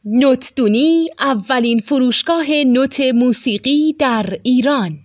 نوتدونی اولین فروشگاه نوت موسیقی در ایران.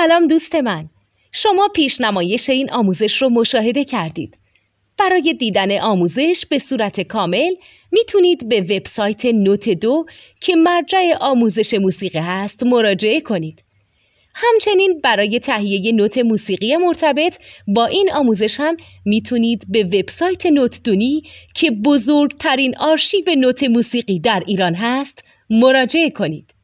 سلام دوست من، شما پیشنمایش این آموزش رو مشاهده کردید. برای دیدن آموزش به صورت کامل میتونید به وبسایت نوت 2 که مرجع آموزش موسیقی هست مراجعه کنید. همچنین برای تهیه نوت موسیقی مرتبط با این آموزش هم میتونید به وبسایت نوتدونی که بزرگترین آرشیو نوت موسیقی در ایران هست مراجعه کنید.